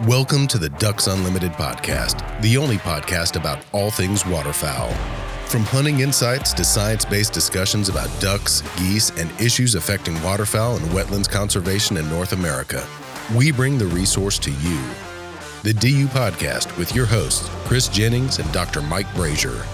Welcome to the Ducks Unlimited podcast, the only podcast about all things waterfowl. From hunting insights to science-based discussions about ducks, geese, and issues affecting waterfowl and wetlands conservation in North America, we bring the resource to you. The DU Podcast with your hosts, Chris Jennings and Dr. Mike Brazier.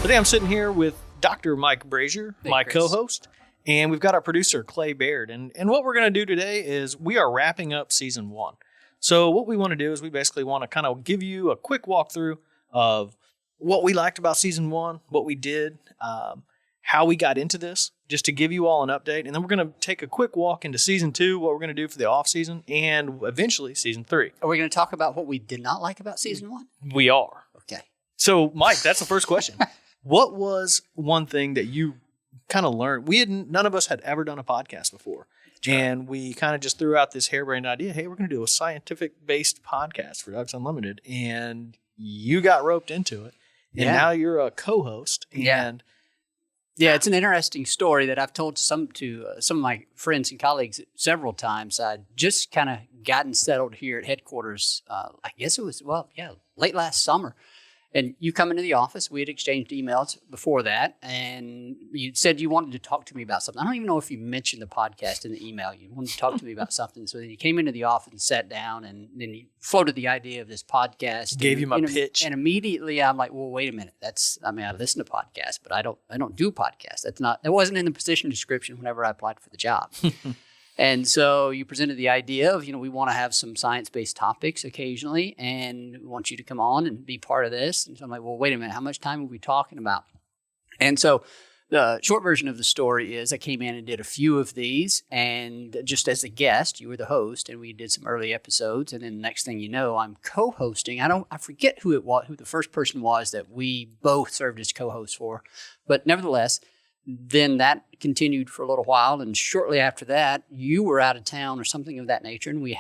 Today I'm sitting here with Dr. Mike Brazier, my co-host, and we've got our producer, Clay Baird. And what we're going to do today is we are wrapping up season 1. So what we want to do is we basically want to kind of give you a quick walkthrough of what we liked about season 1, what we did, how we got into this, just to give you all an update. And then we're going to take a quick walk into season 2, what we're going to do for the off season, and eventually season 3. Are we going to talk about what we did not like about season 1? We are. Okay. So Mike, that's the first question. What was one thing that you kind of learned? None of us had ever done a podcast before. And we kind of just threw out this harebrained idea, hey, we're going to do a scientific-based podcast for Ducks Unlimited. And you got roped into it. And now you're a co-host. And yeah, it's an interesting story that I've told to some of my friends and colleagues several times. I'd just kind of gotten settled here at headquarters. I guess it was, late last summer. And you come into the office. We had exchanged emails before that, and you said you wanted to talk to me about something. I don't even know if you mentioned the podcast in the email. You wanted to talk to me about something. So then you came into the office and sat down, and then you floated the idea of this podcast. Gave you my pitch. And immediately I'm like, well, wait a minute. I listen to podcasts, but I don't do podcasts. That wasn't in the position description whenever I applied for the job. And so you presented the idea of, we want to have some science-based topics occasionally, and we want you to come on and be part of this. And so I'm like, well, wait a minute, how much time are we talking about? And so the short version of the story is I came in and did a few of these, and just as a guest, you were the host, and we did some early episodes. And then the next thing you know, I'm co-hosting. I forget who the first person was that we both served as co-hosts for, but nevertheless, then that continued for a little while, and shortly after that, you were out of town or something of that nature, and we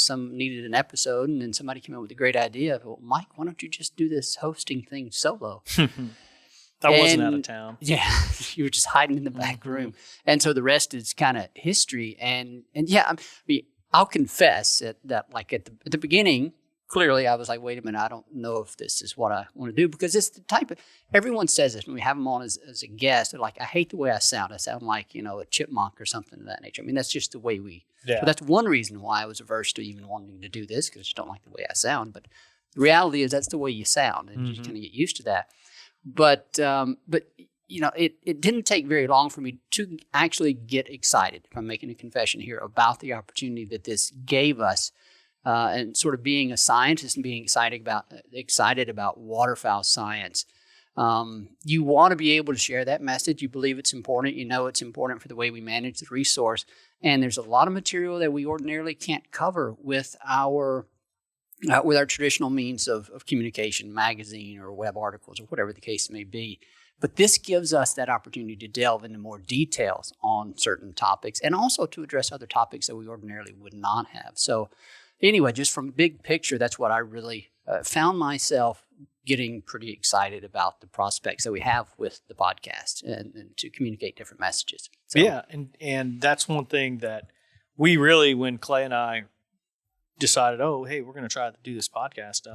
needed an episode, and then somebody came up with a great idea of, well, Mike, why don't you just do this hosting thing solo? I wasn't out of town. Yeah, you were just hiding in the back room. And so the rest is kind of history. And I'll confess that like at the beginning, clearly, I was like, wait a minute, I don't know if this is what I want to do, because it's the type of, everyone says this when we have them on as a guest. They're like, I hate the way I sound. I sound like, a chipmunk or something of that nature. I mean, that's just the way so that's one reason why I was averse to even wanting to do this, because I just don't like the way I sound. But the reality is that's the way you sound, and you just kind of get used to that. But it didn't take very long for me to actually get excited, if I'm making a confession here, about the opportunity that this gave us. And sort of being a scientist and being excited about waterfowl science. You want to be able to share that message. You believe it's important. You know it's important for the way we manage the resource. And there's a lot of material that we ordinarily can't cover with our traditional means of communication, magazine or web articles or whatever the case may be. But this gives us that opportunity to delve into more details on certain topics, and also to address other topics that we ordinarily would not have. So anyway, just from big picture, that's what I really found myself getting pretty excited about, the prospects that we have with the podcast and to communicate different messages. So, yeah, and that's one thing that we really, when Clay and I decided, oh, hey, we're going to try to do this podcast,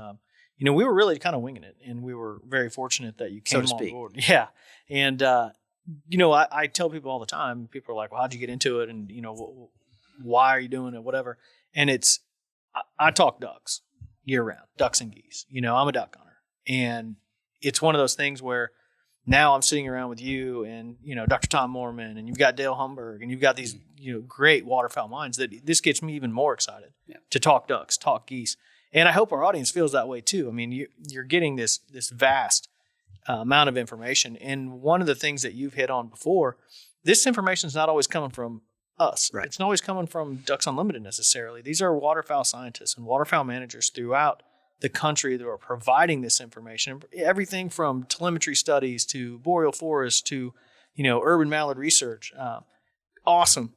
we were really kind of winging it, and we were very fortunate that you came on board. Yeah, and, I tell people all the time, people are like, well, how'd you get into it? And, why are you doing it? Whatever. And I talk ducks year round, ducks and geese. I'm a duck hunter. And it's one of those things where now I'm sitting around with you and, Dr. Tom Moorman, and you've got Dale Humberg, and you've got these, great waterfowl minds, that this gets me even more excited to talk ducks, talk geese. And I hope our audience feels that way too. I mean, you're getting this vast amount of information. And one of the things that you've hit on before, this information is not always coming from us. Right. It's not always coming from Ducks Unlimited necessarily. These are waterfowl scientists and waterfowl managers throughout the country that are providing this information. Everything from telemetry studies to boreal forests to, urban mallard research. Awesome,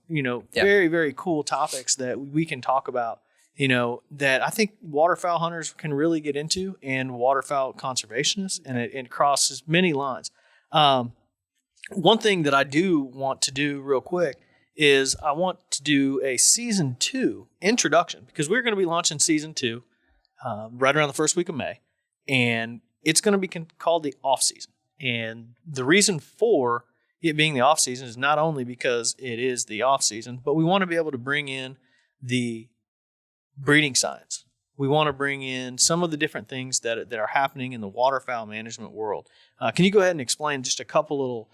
very, very cool topics that we can talk about, that I think waterfowl hunters can really get into, and waterfowl conservationists, and it crosses many lines. One thing that I do want to do real quick is I want to do a season 2 introduction, because we're going to be launching season 2 right around the first week of May, and it's going to be called the off season. And the reason for it being the off season is not only because it is the off season, but we want to be able to bring in the breeding science. We want to bring in some of the different things that are happening in the waterfowl management world. Can you go ahead and explain just a couple little,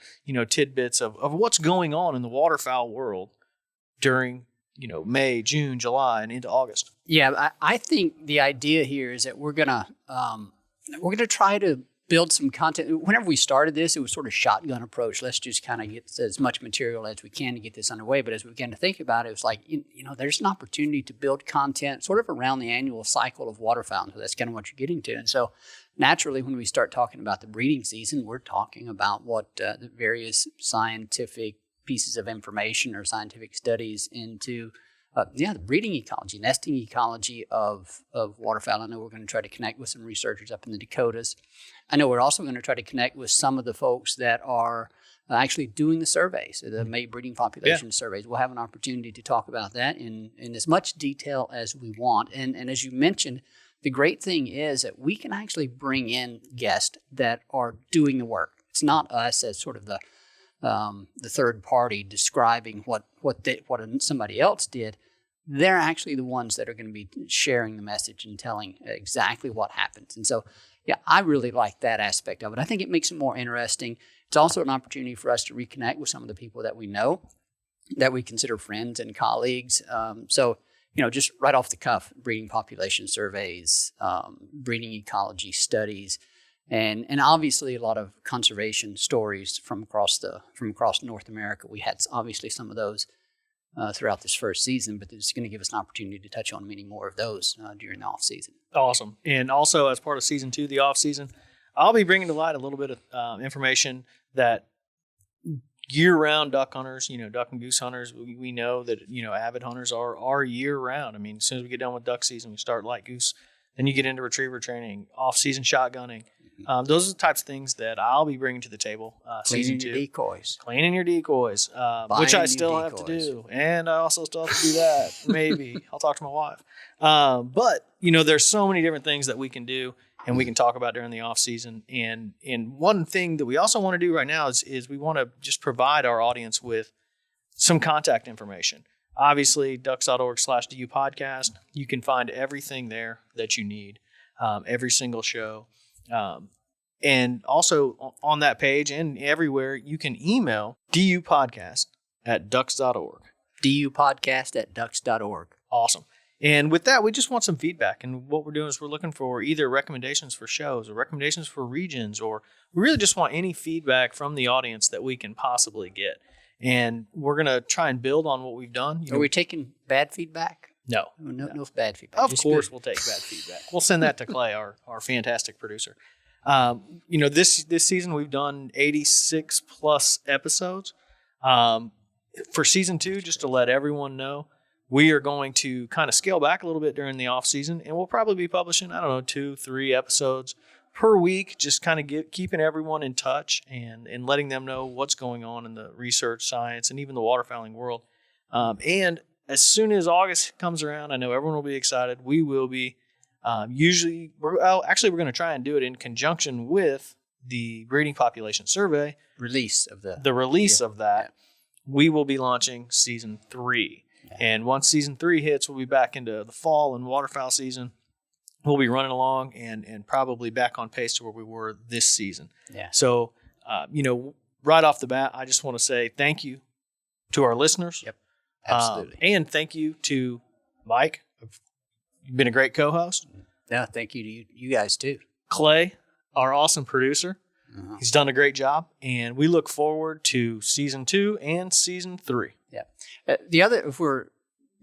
tidbits of what's going on in the waterfowl world during, May, June, July, and into August? Yeah, I think the idea here is that we're gonna try to build some content. Whenever we started this, it was sort of shotgun approach. Let's just kind of get as much material as we can to get this underway. But as we began to think about it, it was like, there's an opportunity to build content sort of around the annual cycle of waterfowl. So that's kind of what you're getting to. And so naturally, when we start talking about the breeding season, we're talking about what the various scientific pieces of information or scientific studies into the breeding ecology, nesting ecology of waterfowl. I know we're going to try to connect with some researchers up in the Dakotas. I know we're also going to try to connect with some of the folks that are actually doing the surveys, the May breeding population surveys. We'll have an opportunity to talk about that in as much detail as we want. And as you mentioned, the great thing is that we can actually bring in guests that are doing the work. It's not us as sort of the third party describing what somebody else did. They're actually the ones that are going to be sharing the message and telling exactly what happens. And so, I really like that aspect of it. I think it makes it more interesting. It's also an opportunity for us to reconnect with some of the people that we know, that we consider friends and colleagues. So, just right off the cuff, breeding population surveys, breeding ecology studies, and obviously a lot of conservation stories from across North America. We had obviously some of those throughout this first season, but it's going to give us an opportunity to touch on many more of those during the off season. Awesome. And also as part of season 2, the off season, I'll be bringing to light a little bit of information that year-round duck hunters, duck and goose hunters, we know that, avid hunters are year-round. I mean, as soon as we get done with duck season, we start light goose. Then you get into retriever training, off-season shotgunning. Those are the types of things that I'll be bringing to the table. Season 2. Cleaning your decoys, which I still have to do. And I also still have to do that. Maybe. I'll talk to my wife. But, there's so many different things that we can do and we can talk about during the off season. And one thing that we also want to do right now is we want to just provide our audience with some contact information. Obviously, ducks.org/DU podcast. You can find everything there that you need, every single show. And also on that page and everywhere, you can email dupodcast@ducks.org. dupodcast@ducks.org. Awesome. And with that, we just want some feedback. And what we're doing is we're looking for either recommendations for shows or recommendations for regions, or we really just want any feedback from the audience that we can possibly get. And we're going to try and build on what we've done. Are we taking bad feedback? No bad feedback. Of course we'll take bad feedback. We'll send that to Clay, our fantastic producer. This season we've done 86 plus episodes. For season 2, just to let everyone know, we are going to kind of scale back a little bit during the off season, and we'll probably be publishing, 2-3 episodes per week, just kind of keeping everyone in touch and letting them know what's going on in the research, science, and even the waterfowling world. And as soon as August comes around, I know everyone will be excited. We will be. We're going to try and do it in conjunction with the breeding population survey. Release of that. Yeah. We will be launching season 3. Yeah. And once season 3 hits, we'll be back into the fall and waterfowl season. We'll be running along and probably back on pace to where we were this season. Yeah. So, right off the bat, I just want to say thank you to our listeners. Yep. Absolutely. And thank you to Mike. You've been a great co-host. Yeah, thank you to you guys too. Clay, our awesome producer. Uh-huh. He's done a great job, and we look forward to season 2 and season 3. Yeah. If we're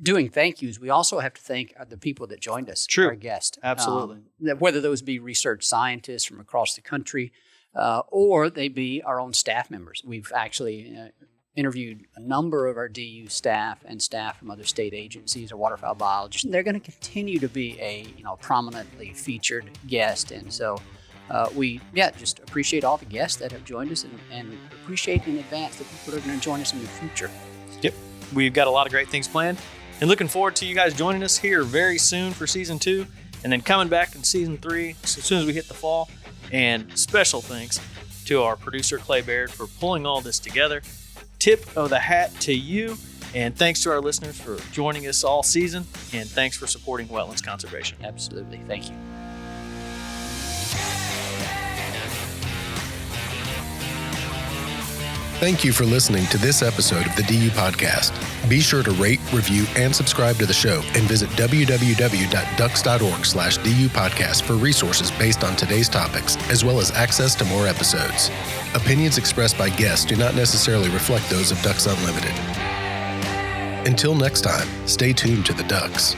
doing thank yous, we also have to thank the people that joined us. True. Our guests. Absolutely. Whether those be research scientists from across the country, or they be our own staff members. We've actually interviewed a number of our DU staff and staff from other state agencies or waterfowl biologists, and they're going to continue to be a prominently featured guest. And so we just appreciate all the guests that have joined us and appreciate in advance the people that are going to join us in the future. Yep. We've got a lot of great things planned and looking forward to you guys joining us here very soon for season 2. And then coming back in season 3, as soon as we hit the fall. And special thanks to our producer, Clay Baird, for pulling all this together. Tip of the hat to you. And thanks to our listeners for joining us all season. And thanks for supporting wetlands conservation. Absolutely. Thank you. Thank you for listening to this episode of the DU Podcast. Be sure to rate, review, and subscribe to the show and visit www.ducks.org/DU Podcast for resources based on today's topics, as well as access to more episodes. Opinions expressed by guests do not necessarily reflect those of Ducks Unlimited. Until next time, stay tuned to the Ducks.